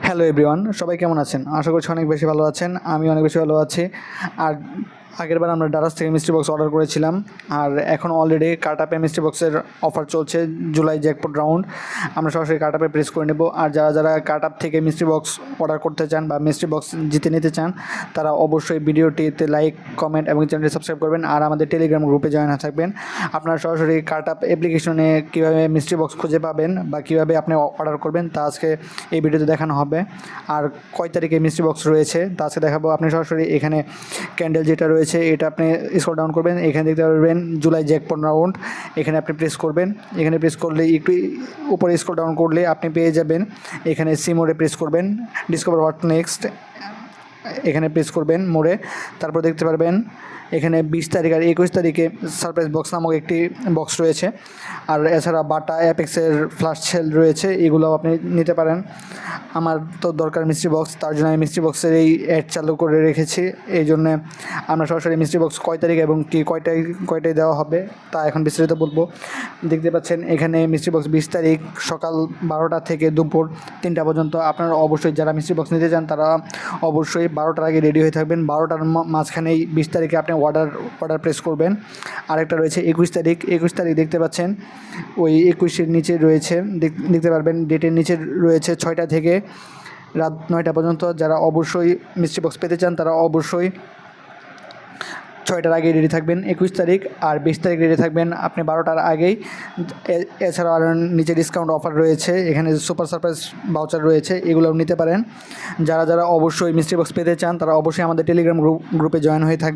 Hello everyone, সবাই কেমন আছেন? আশা করছি অনেক বেশি ভালো আছেন। আমি অনেক বেশি ভালো আছি। আর আগেরবার আমরা ডারাস থেকে মিস্ট্রি বক্স অর্ডার করেছিলাম, আর এখন অলরেডি কার্টআপে মিস্ট্রি বক্সের অফার চলছে, জুলাই জ্যাকপট রাউন্ড। আমরা সরাসরি কার্টআপে প্রেস করে নেব। আর যারা যারা কার্টআপ থেকে মিস্ট্রি বক্স অর্ডার করতে চান বা মিস্ট্রি বক্স জিতে নিতে চান, তারা অবশ্যই ভিডিওটিতে লাইক, কমেন্ট এবং চ্যানেলটি সাবস্ক্রাইব করবেন। আর আমাদের টেলিগ্রাম গ্রুপে জয়েন হয়ে থাকবেন। আপনারা সরাসরি কার্টআপ অ্যাপ্লিকেশনে কীভাবে মিস্ট্রি বক্স খুঁজে পাবেন বা কীভাবে আপনি অর্ডার করবেন তা আজকে এই ভিডিওতে দেখানো হবে। আর কয় তারিখে মিস্ট্রি বক্স রয়েছে তা আজকে দেখাবো। আপনি সরাসরি এখানে ক্যান্ডেল যেটা রয়েছে এটা আপনি স্ক্রল ডাউন করবেন, এখানে দেখতে পারবেন জুলাই জ্যাকপট রাউন্ড। এখানে আপনি প্রেস করবেন। এখানে প্রেস করলে একটু উপরে স্ক্রল ডাউন করলে আপনি পেয়ে যাবেন এখানে সি মোডে প্রেস করবেন, ডিসকভার হোয়াট নেক্সট এখানে প্রেস করবেন মোড়ে। তারপর দেখতে পারবেন এখানে 20 তারিখ আর 21 তারিখে সারপ্রাইজ বক্স নামক একটি বক্স রয়েছে। আর এছাড়া বাটা অ্যাপেক্সের ফ্ল্যাশ সেল রয়েছে, এগুলোও আপনি নিতে পারেন। আমার তো দরকার মিস্ট্রি বক্স, তার জন্য আমি মিস্ট্রি বক্সের এই অ্যাড চালু করে রেখেছি। এই জন্যে আমরা সরাসরি মিস্ট্রি বক্স কয় তারিখ এবং কি কয়টায় দেওয়া হবে তা এখন বিস্তারিত বলবো। দেখতে পাচ্ছেন এখানে মিস্ট্রি বক্স 20 তারিখ সকাল 12টা থেকে দুপুর 3টা পর্যন্ত। আপনারা অবশ্যই যারা মিস্ট্রি বক্স নিতে চান তারা অবশ্যই 12টার আগে রেডি হয়ে থাকবেন। 12টার মাঝখানেই 20 তারিখে আপনি অর্ডার প্রেস করবেন। আরেকটা রয়েছে 21 তারিখ। 21 তারিখ দেখতে পাচ্ছেন ওই 21-এর নিচে রয়েছে, দেখতে পারবেন ডেটের নিচে রয়েছে 6টা থেকে রাত 9টা পর্যন্ত। যারা অবশ্যই মিস্ট্রি বক্স পেতে চান তারা অবশ্যই 6টার আগে রেডি থাকবেন 21 তারিখ, আর 20 তারিখ রেডি থাকবেন আপনি 12টার আগেই। এছাড়াও আর নিচে ডিসকাউন্ট অফার রয়েছে, এখানে সুপার সারপ্রাইজ ভাউচার রয়েছে, এগুলোও নিতে পারেন। যারা যারা অবশ্যই মিস্ট্রি বক্স পেতে চান তারা অবশ্যই আমাদের টেলিগ্রাম গ্রুপে জয়েন হয়ে থাকবেন।